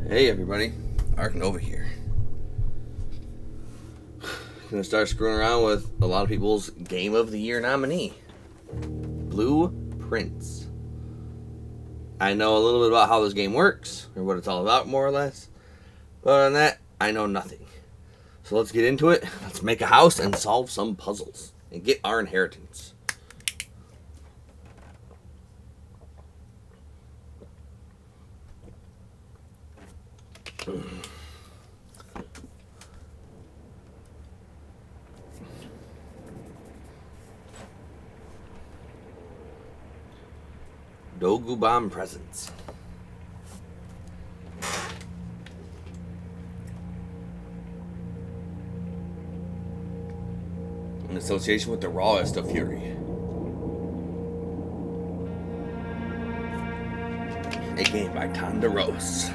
Hey everybody, Ark Nova here. Gonna start screwing around with a lot of people's Game of the Year nominee, Blue Prince. I know a little bit about how this game works, or what it's all about more or less, but other than that, I know nothing. So let's get into it, let's make a house and solve some puzzles, and get our inheritance. Dogubon Presents. In association with the rawest of fury. A game by Tonda Rose.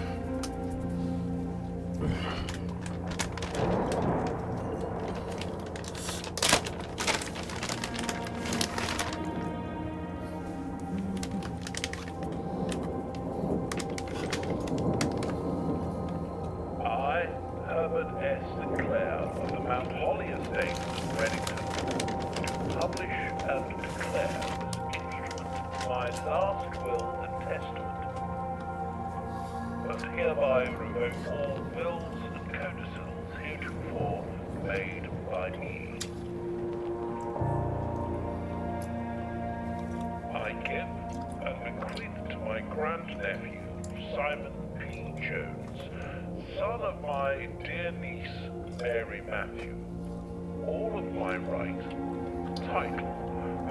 Hereby revoke all wills and codicils heretofore made by me. I give and bequeath to my grandnephew, Simon P. Jones, son of my dear niece, Mary Matthew, all of my right, title,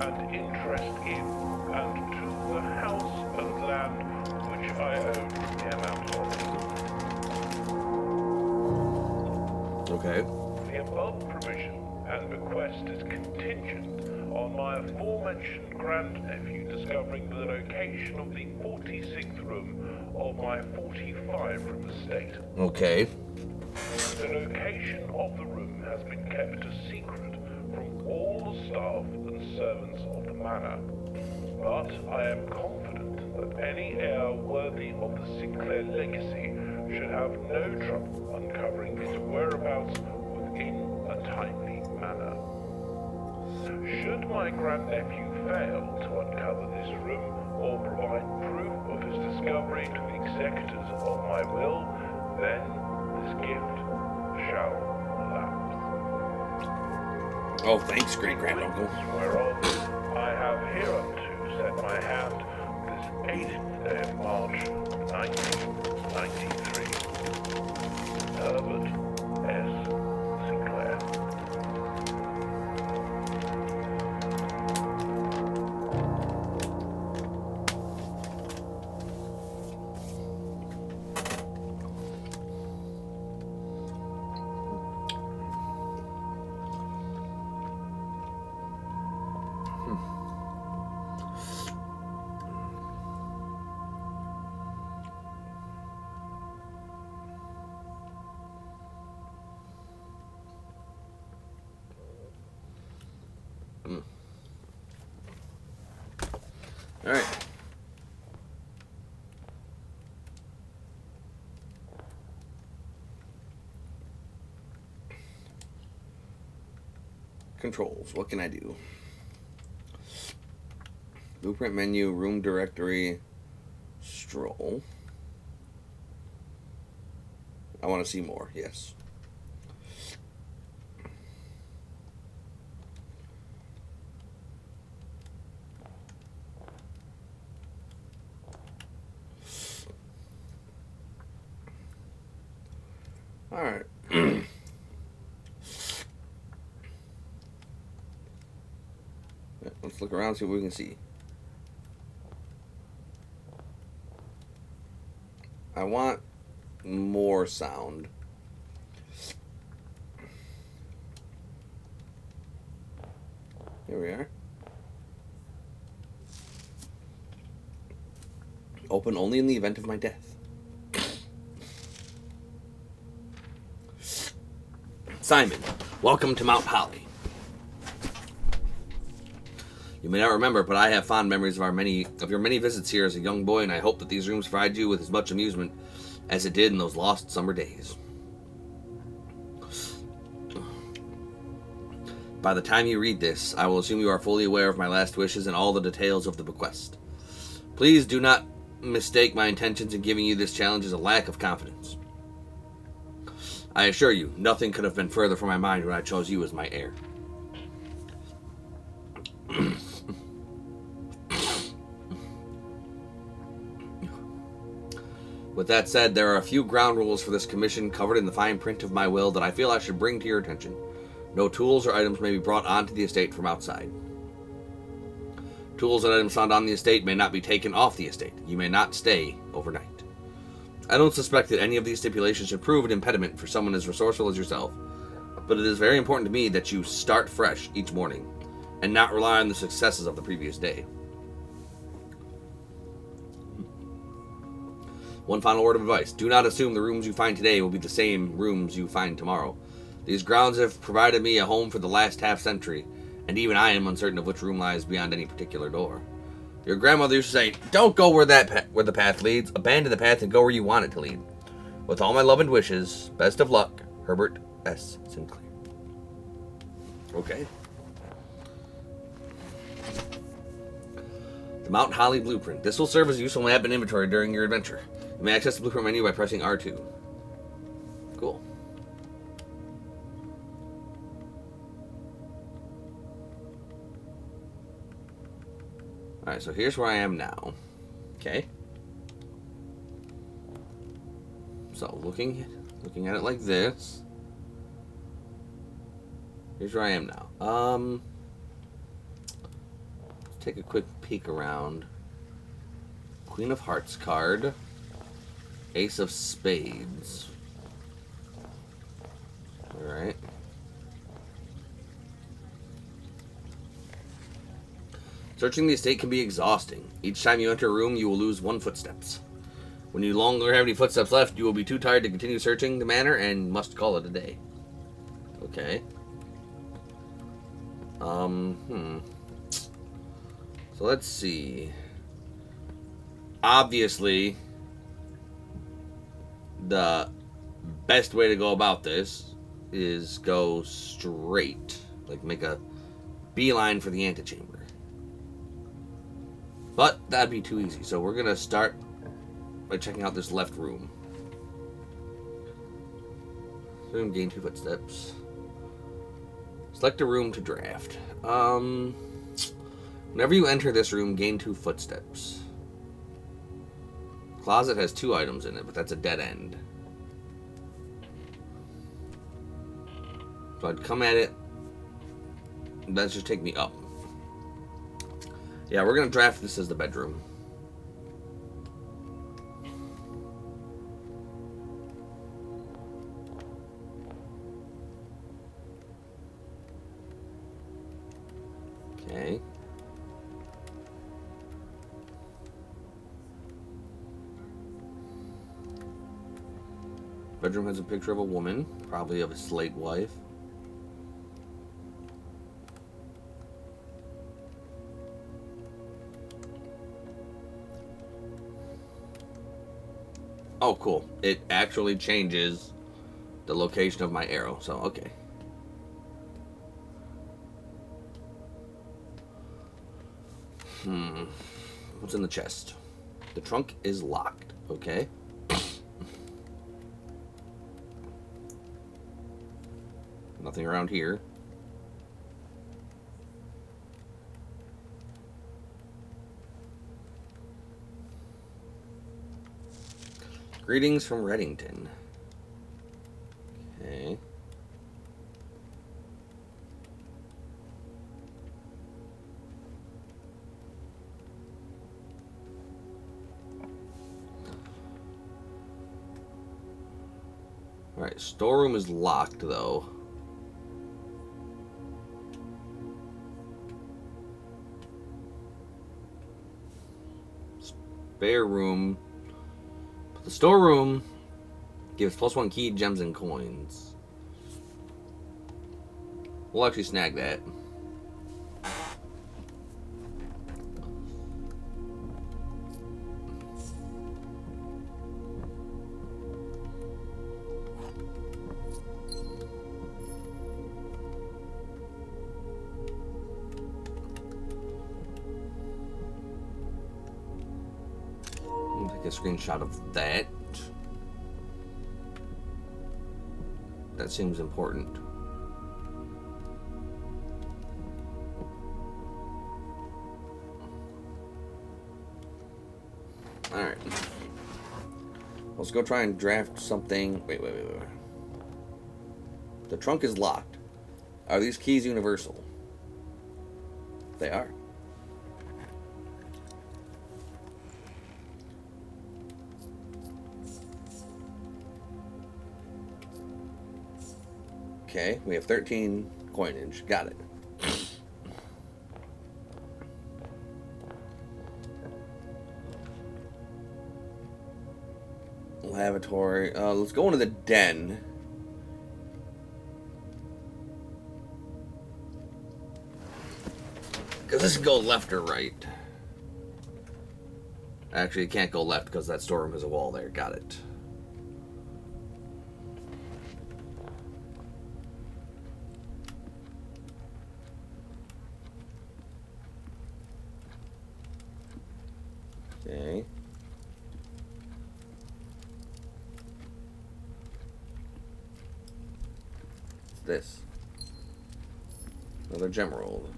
and interest in and to the house and land which I own the amount of. Okay. The above provision and bequest is contingent on my aforementioned grandnephew discovering the location of the 46th room of my 45-room estate. Okay. The location of the room has been kept a secret from all the staff and servants of the manor, but I am confident that any heir worthy of the Sinclair legacy should have no trouble uncovering its whereabouts within a timely manner. Should my grandnephew fail to uncover this room or provide proof of his discovery to the executors of my will, then this gift shall lapse. Oh, thanks, great-granduncle. Whereof I have hereunto set my hand this 8th day of March, 1993. Herbert S. Sinclair. All right. Controls. What can I do? Blueprint menu, room directory, stroll. I want to see more. Yes. All right. Let's look around, see what we can see. I want more sound. Here we are. Open only in the event of my death. Simon, welcome to Mount Holly. You may not remember, but I have fond memories of your many visits here as a young boy, and I hope that these rooms provide you with as much amusement as it did in those lost summer days. By the time you read this, I will assume you are fully aware of my last wishes and all the details of the bequest. Please do not mistake my intentions in giving you this challenge as a lack of confidence. I assure you, nothing could have been further from my mind when I chose you as my heir. With that said, there are a few ground rules for this commission covered in the fine print of my will that I feel I should bring to your attention. No tools or items may be brought onto the estate from outside. Tools and items found on the estate may not be taken off the estate. You may not stay overnight. I don't suspect that any of these stipulations should prove an impediment for someone as resourceful as yourself, but it is very important to me that you start fresh each morning and not rely on the successes of the previous day. One final word of advice. Do not assume the rooms you find today will be the same rooms you find tomorrow. These grounds have provided me a home for the last half-century, and even I am uncertain of which room lies beyond any particular door. Your grandmother used to say, don't go where the path leads, abandon the path and go where you want it to lead. With all my love and wishes, best of luck, Herbert S. Sinclair. Okay. The Mount Holly Blueprint. This will serve as a useful map and inventory during your adventure. You may access the blueprint menu by pressing R2. Cool. Alright, so here's where I am now. Okay. So, looking at it like this. Here's where I am now. Let's take a quick peek around. Queen of Hearts card. Ace of Spades. Alright. Searching the estate can be exhausting. Each time you enter a room, you will lose 1 footsteps. When you no longer have any footsteps left, you will be too tired to continue searching the manor and must call it a day. Okay. So let's see. Obviously, the best way to go about this is go straight. Like, make a beeline for the antechamber. But that'd be too easy, so we're gonna start by checking out this left room. Room, gain 2 footsteps. Select a room to draft. Whenever you enter this room, gain 2 footsteps. Closet has 2 items in it, but that's a dead end. So I'd come at it. That should take me up. Yeah, we're gonna draft this as the bedroom. Okay. Bedroom has a picture of a woman, probably of a slate wife. Oh, cool. It actually changes the location of my arrow, so okay. What's in the chest? The trunk is locked, okay. Nothing around here. Greetings from Reddington. Okay. Alright, storeroom is locked though. Spare room. The storeroom gives +1 key, gems, and coins. We'll actually snag that. screenshot of that. That seems important. Alright. Let's go try and draft something. Wait. The trunk is locked. Are these keys universal? They are. Okay, we have 13 coinage. Got it. Lavatory. Let's go into the den. Because this can go left or right. Actually, it can't go left because that storeroom has a wall there. Got it. Okay. What's this? Another gem roll.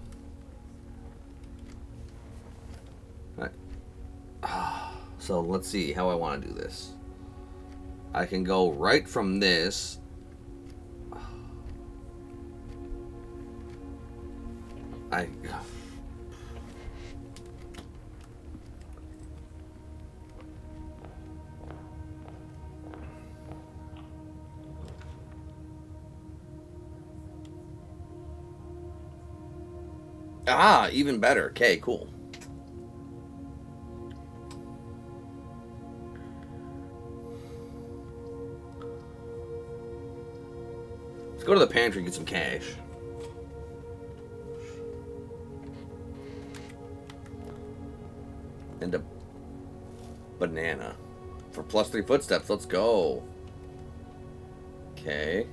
Alright. So let's see how I want to do this. I can go right from this. Even better. Okay, cool. Let's go to the pantry and get some cash. And a banana. For +3 footsteps. Let's go. Okay.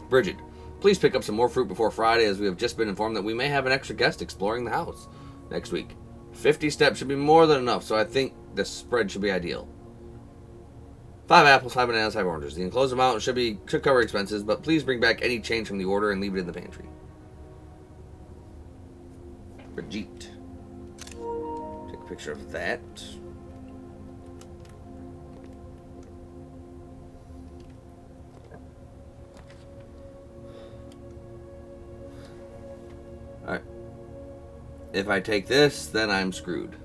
Bridget, please pick up some more fruit before Friday, as we have just been informed that we may have an extra guest exploring the house next week. 50 steps should be more than enough, so I think this spread should be ideal. 5 apples, 5 bananas, 5 oranges. The enclosed amount should cover expenses, but please bring back any change from the order and leave it in the pantry. Bridget. Take a picture of that. Alright. If I take this, then I'm screwed.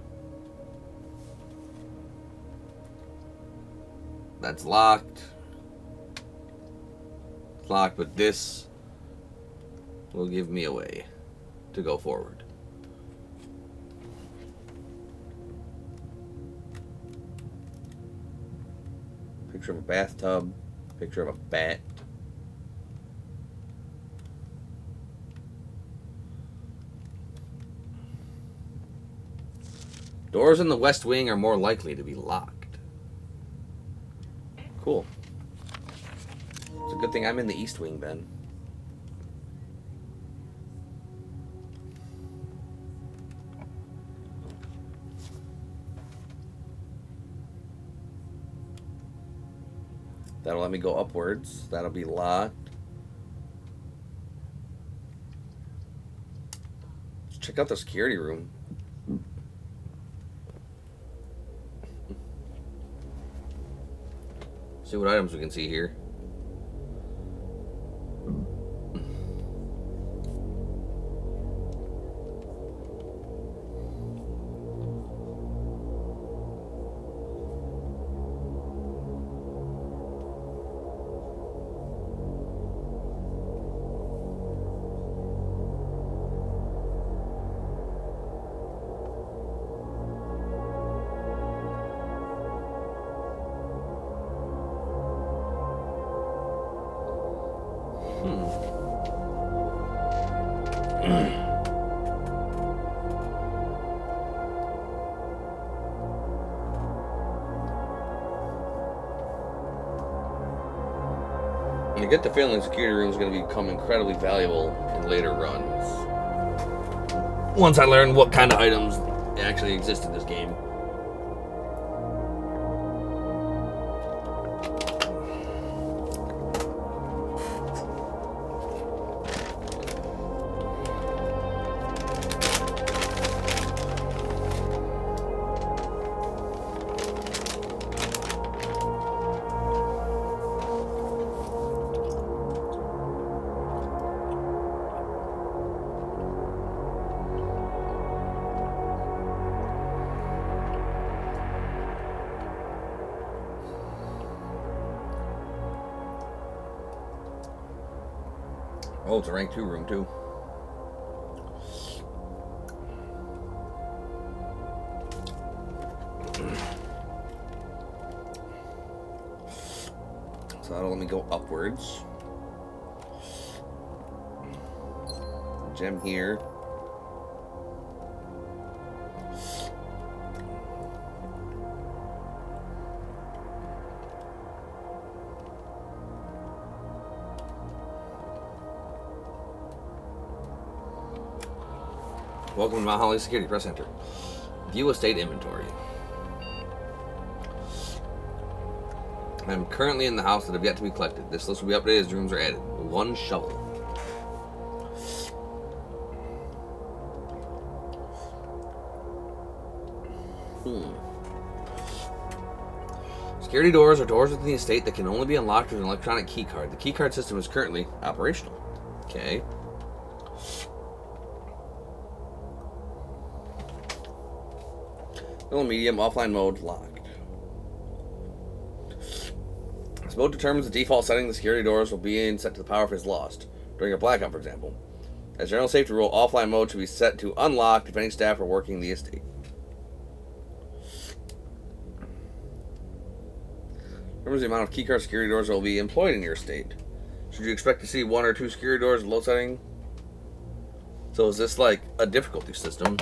That's locked. It's locked, but this will give me a way to go forward. Picture of a bathtub. Picture of a bat. Doors in the west wing are more likely to be locked. Cool. It's a good thing I'm in the east wing then. That'll let me go upwards. That'll be locked. Let's check out the security room. See what items we can see here. I get the feeling the security room is going to become incredibly valuable in later runs. once I learned what kind of items actually exist in this game. Oh, it's a rank 2 room, too. So that'll let me go upwards. Gem here. Welcome to Mount Holly Security. Press enter. View estate inventory. I'm currently in the house that have yet to be collected. This list will be updated as rooms are added. 1 shovel. Security doors are doors within the estate that can only be unlocked with an electronic keycard. The keycard system is currently operational. Okay. Middle medium, offline mode, locked. This mode determines the default setting the security doors will be in set to the power if it's lost. During a blackout, for example. As a general safety rule, offline mode should be set to unlocked if any staff are working the estate. Determines the amount of keycard security doors that will be employed in your estate. Should you expect to see 1 or 2 security doors with low setting? So is this like a difficulty system?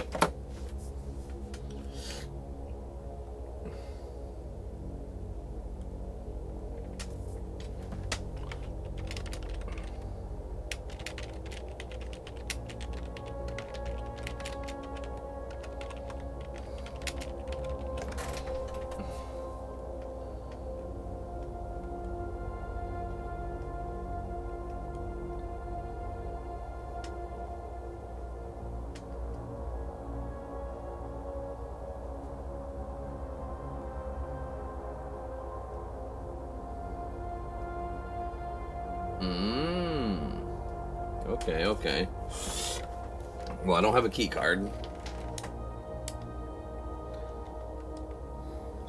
Okay. Well, I don't have a key card,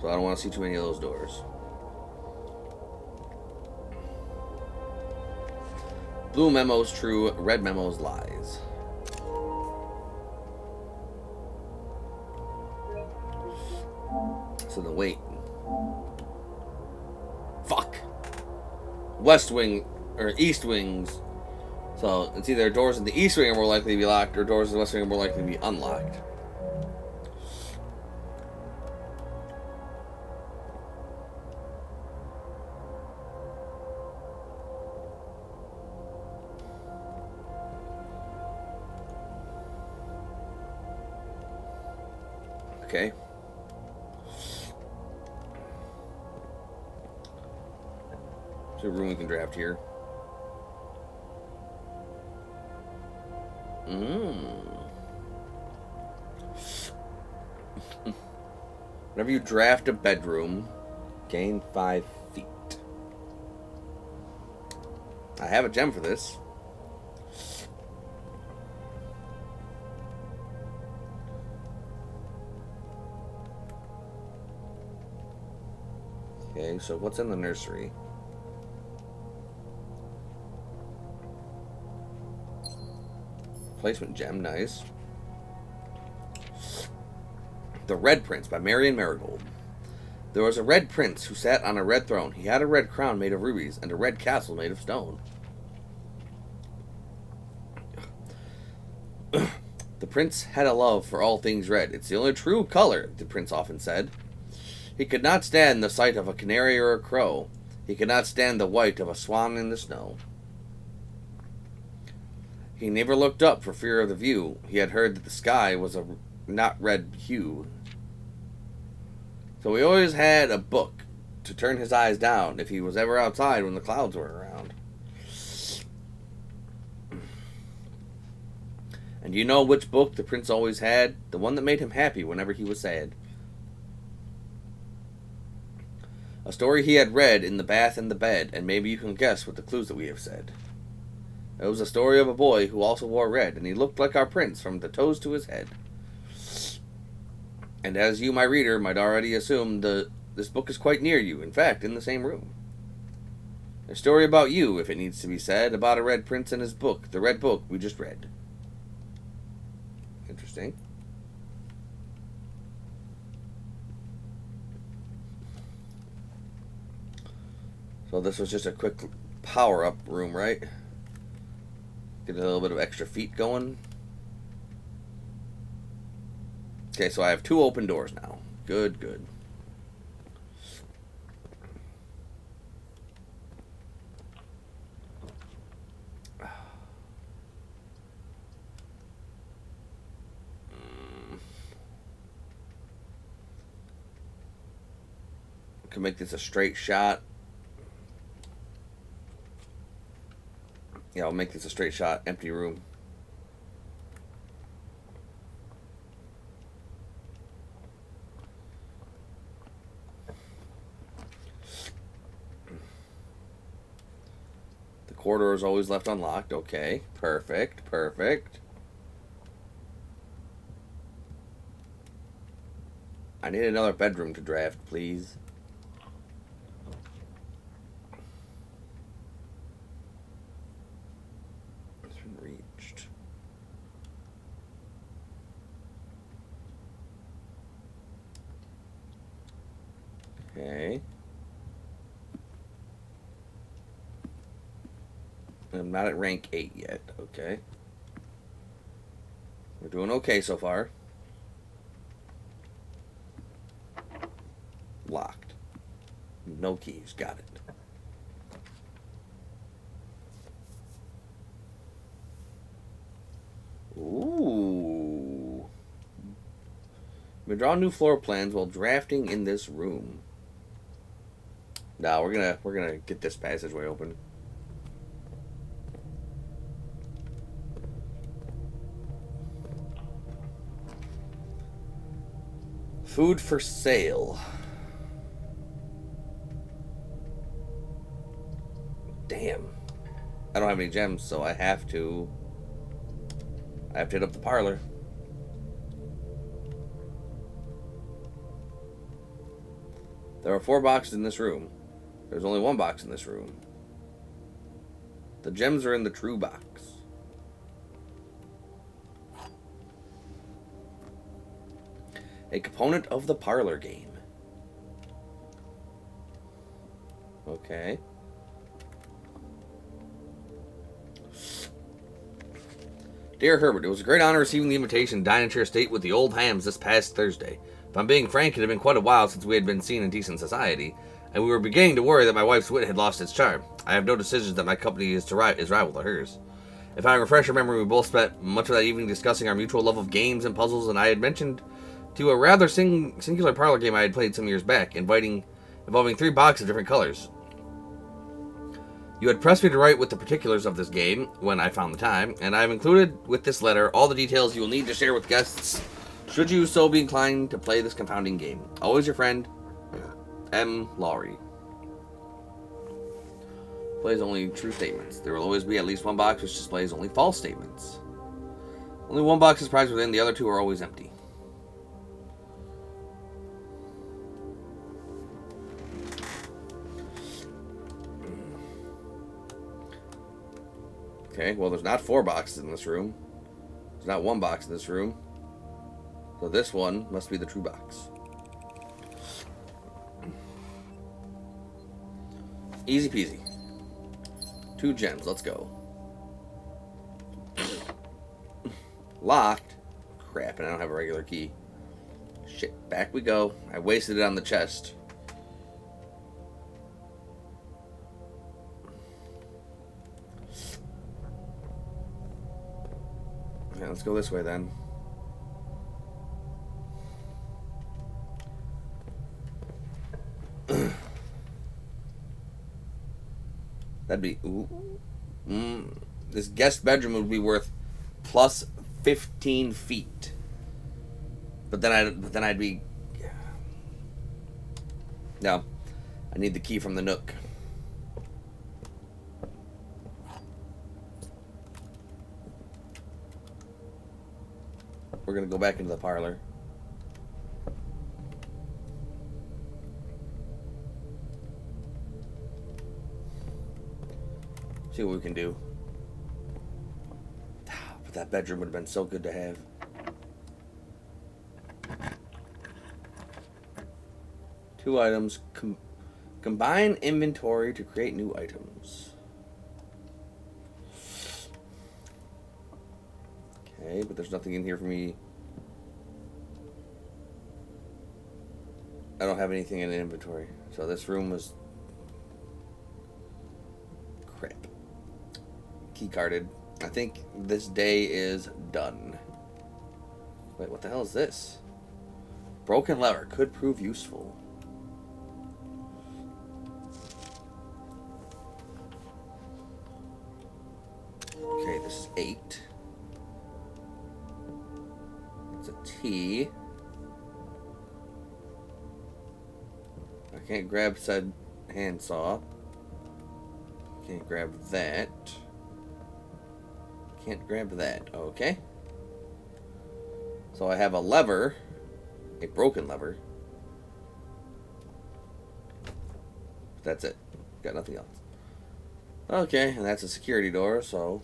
so I don't want to see too many of those doors. Blue memos true, red memos lies. So then wait. Fuck. West wing or east wings. So it's either doors in the east wing are more likely to be locked or doors in the west wing are more likely to be unlocked. Okay. There's a room we can draft here. Whenever you draft a bedroom, gain 5 feet. I have a gem for this. Okay, so what's in the nursery? Placement gem, nice. The Red Prince by Marion Marigold. There was a red prince who sat on a red throne. He had a red crown made of rubies and a red castle made of stone. The prince had a love for all things red. It's the only true color, the prince often said. He could not stand the sight of a canary or a crow. He could not stand the white of a swan in the snow. He never looked up for fear of the view. He had heard that the sky was a not red hue. So he always had a book to turn his eyes down if he was ever outside when the clouds were around. And you know which book the prince always had? The one that made him happy whenever he was sad. A story he had read in the bath and the bed, and maybe you can guess what the clues that we have said. It was a story of a boy who also wore red, and he looked like our prince from the toes to his head. And as you, my reader, might already assume, this book is quite near you, in fact, in the same room. A story about you, if it needs to be said, about a red prince and his book, the red book we just read. Interesting. So this was just a quick power-up room, right? Get a little bit of extra feet going. Okay, so I have 2 open doors now. Good, good. Can make this a straight shot. Yeah, I'll make this a straight shot. Empty room. The corridor is always left unlocked. Okay, perfect, perfect. I need another bedroom to draft, please. Reached. Okay. I'm not at rank 8 yet. Okay. We're doing okay so far. Locked. No keys. Got it. Ooh. We draw new floor plans while drafting in this room. Now we're gonna get this passageway open. Food for sale. Damn. I don't have any gems, so I have to hit up the parlor. There are 4 boxes in this room. There's only 1 box in this room. The gems are in the true box. A component of the parlor game. Okay. Dear Herbert, it was a great honor receiving the invitation to dine at your estate with the old hams this past Thursday. If I'm being frank, it had been quite a while since we had been seen in decent society, and we were beginning to worry that my wife's wit had lost its charm. I have no decisions that my company is rival to hers. If I refresh your memory, we both spent much of that evening discussing our mutual love of games and puzzles, and I had mentioned to a rather singular parlor game I had played some years back, involving 3 boxes of different colors. You had pressed me to write with the particulars of this game when I found the time, and I have included with this letter all the details you will need to share with guests should you so be inclined to play this confounding game. Always your friend, M. Laurie. Displays only true statements. There will always be at least 1 box which displays only false statements. Only 1 box is prized within, the other 2 are always empty. Okay, well, there's not 4 boxes in this room. There's not 1 box in this room. So this one must be the true box. Easy peasy. 2 gems, let's go. Locked. Crap, and I don't have a regular key. Shit, back we go. I wasted it on the chest. Alright, let's go this way then. That'd be... Ooh. This guest bedroom would be worth plus 15 feet. But then I'd be... No. I need the key from the Nook. We're gonna go back into the parlor. See what we can do. But that bedroom would have been so good to have. Two items. Combine inventory to create new items. Okay, but there's nothing in here for me. I don't have anything in the inventory. So this room was crap. Key carded. I think this day is done. Wait, what the hell is this? Broken lever could prove useful. Okay, this is 8. It's a T. I can't grab said handsaw. Can't grab that. Can't grab that. Okay. So I have a lever. A broken lever. That's it. Got nothing else. Okay, and that's a security door, so...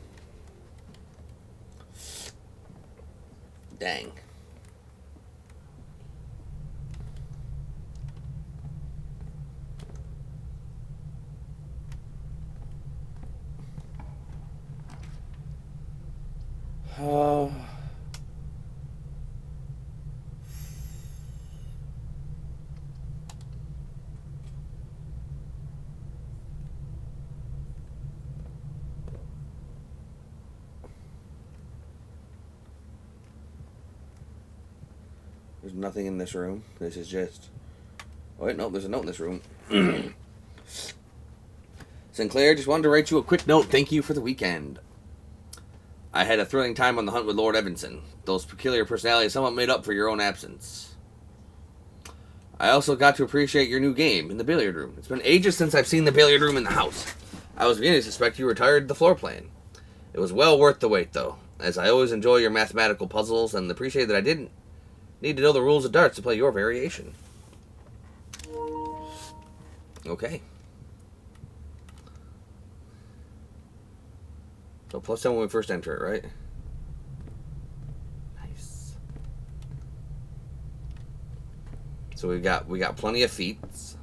Dang. There's nothing in this room. This is just... Oh, wait, no, there's a note in this room. Sinclair, just wanted to write you a quick note. Thank you for the weekend. I had a thrilling time on the hunt with Lord Evanson. Those peculiar personalities somewhat made up for your own absence. I also got to appreciate your new game in the billiard room. It's been ages since I've seen the billiard room in the house. I was beginning to suspect you retired the floor plan. It was well worth the wait, though, as I always enjoy your mathematical puzzles and appreciate that I didn't need to know the rules of darts to play your variation. Okay. So +10 when we first enter it, right? Nice. So we got plenty of feats.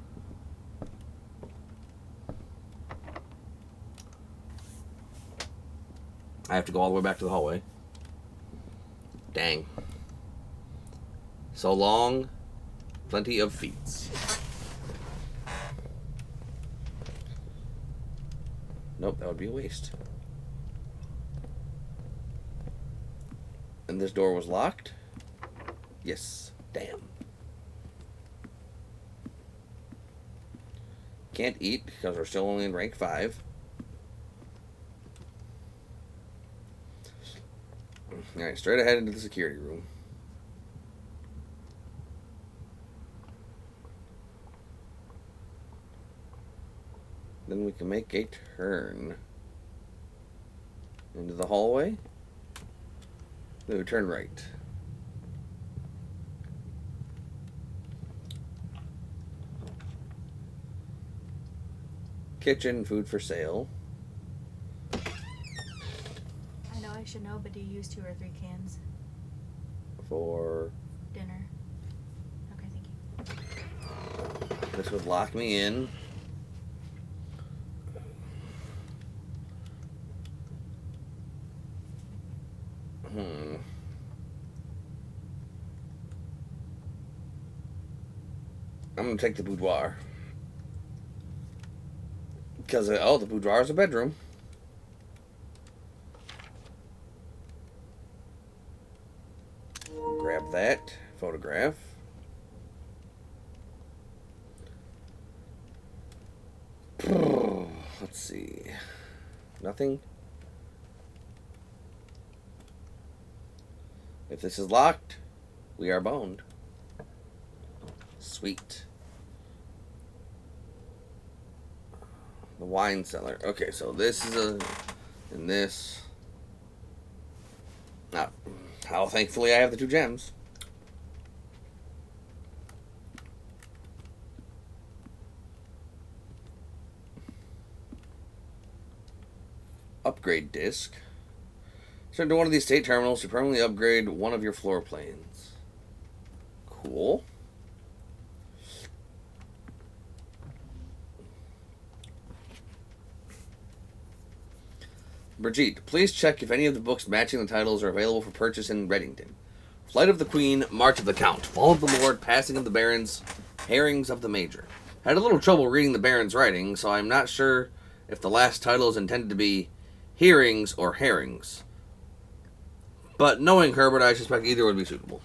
I have to go all the way back to the hallway. Dang. So long, plenty of feats. Nope, that would be a waste. And this door was locked? Yes. Damn. Can't eat because we're still only in rank 5. Alright, straight ahead into the security room. Then we can make a turn into the hallway. Then we turn right. Kitchen, food for sale. I know I should know, but do you use 2 or 3 cans? For Dinner. Okay, thank you. this would lock me in. I'm gonna take the boudoir. Because, the boudoir is a bedroom. that photograph. Let's see. Nothing. If this is locked, we are boned. Sweet. The wine cellar. Okay, so this is a... And this... Now, how thankfully I have the 2 gems. Upgrade disc. Turn to one of these state terminals to permanently upgrade one of your floor planes. Cool. Brigitte, please check if any of the books matching the titles are available for purchase in Reddington. Flight of the Queen, March of the Count, Fall of the Lord, Passing of the Barons, Herrings of the Major. I had a little trouble reading the Baron's writing, so I'm not sure if the last title is intended to be Hearings or Herrings. But knowing Herbert, I suspect either would be suitable.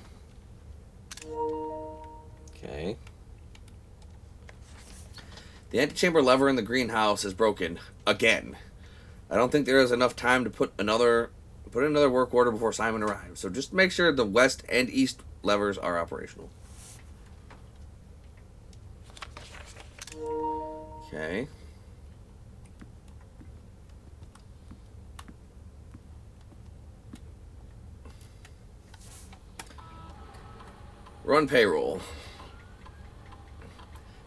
Okay. The antechamber lever in the greenhouse is broken. Again. I don't think there is enough time to put in another work order before Simon arrives. So just make sure the west and east levers are operational. Okay. Run payroll.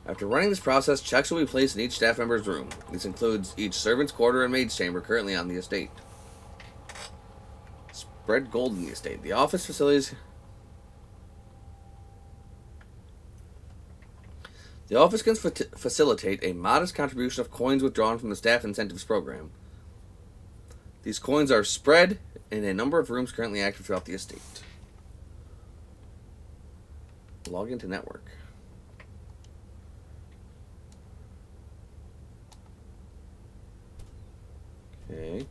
After running this process, checks will be placed in each staff member's room. This includes each servant's quarter and maid's chamber currently on the estate. Spread gold in the estate. The office facilities... The office can facilitate a modest contribution of coins withdrawn from the staff incentives program. These coins are spread in a number of rooms currently active throughout the estate. Log into network. Okay.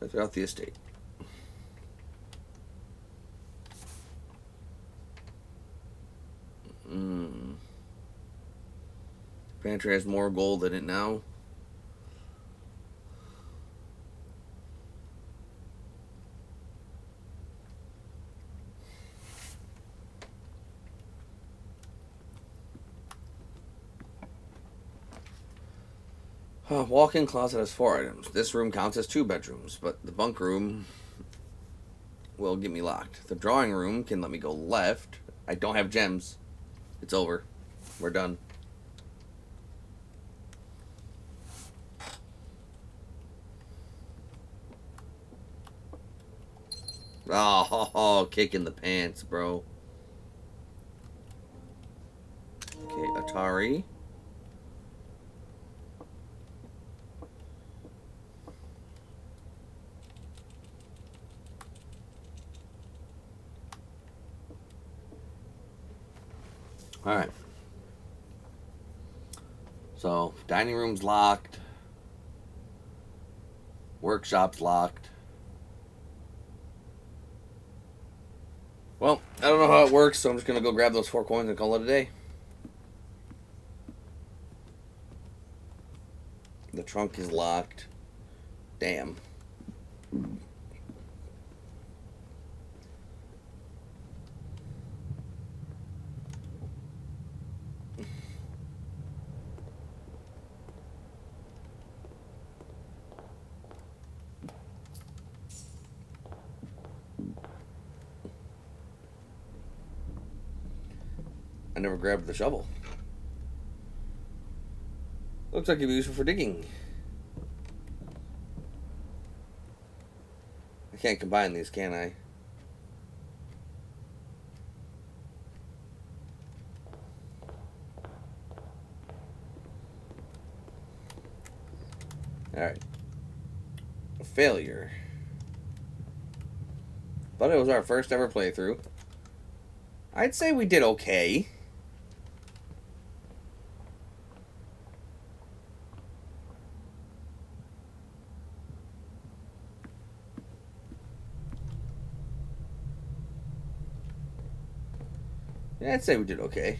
Throughout the estate. Pantry has more gold in it now. Walk-in closet has 4 items. This room counts as 2 bedrooms, but the bunk room will get me locked. The drawing room can let me go left. I don't have gems. It's over. We're done. Oh, kick in the pants, bro. Okay, Atari. Alright. So, dining room's locked. Workshop's locked. Well, I don't know how it works, so I'm just going to go grab those 4 coins and call it a day. The trunk is locked. Damn. I never grabbed the shovel. Looks like it'd be useful for digging. I can't combine these, can I? Alright. Failure. But it was our first ever playthrough. I'd say we did okay. Yeah, I'd say we did okay.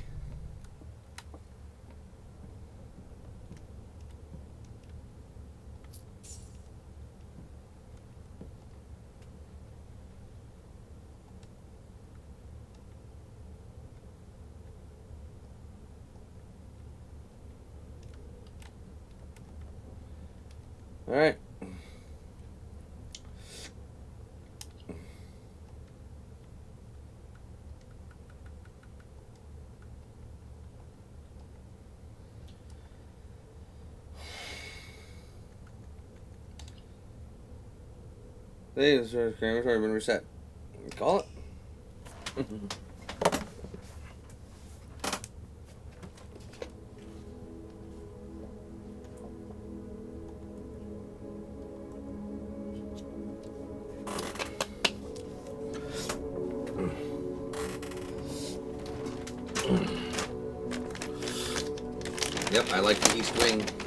All right. Hey, this is Kramer's been reset. Call it. Yep, I like the East Wing.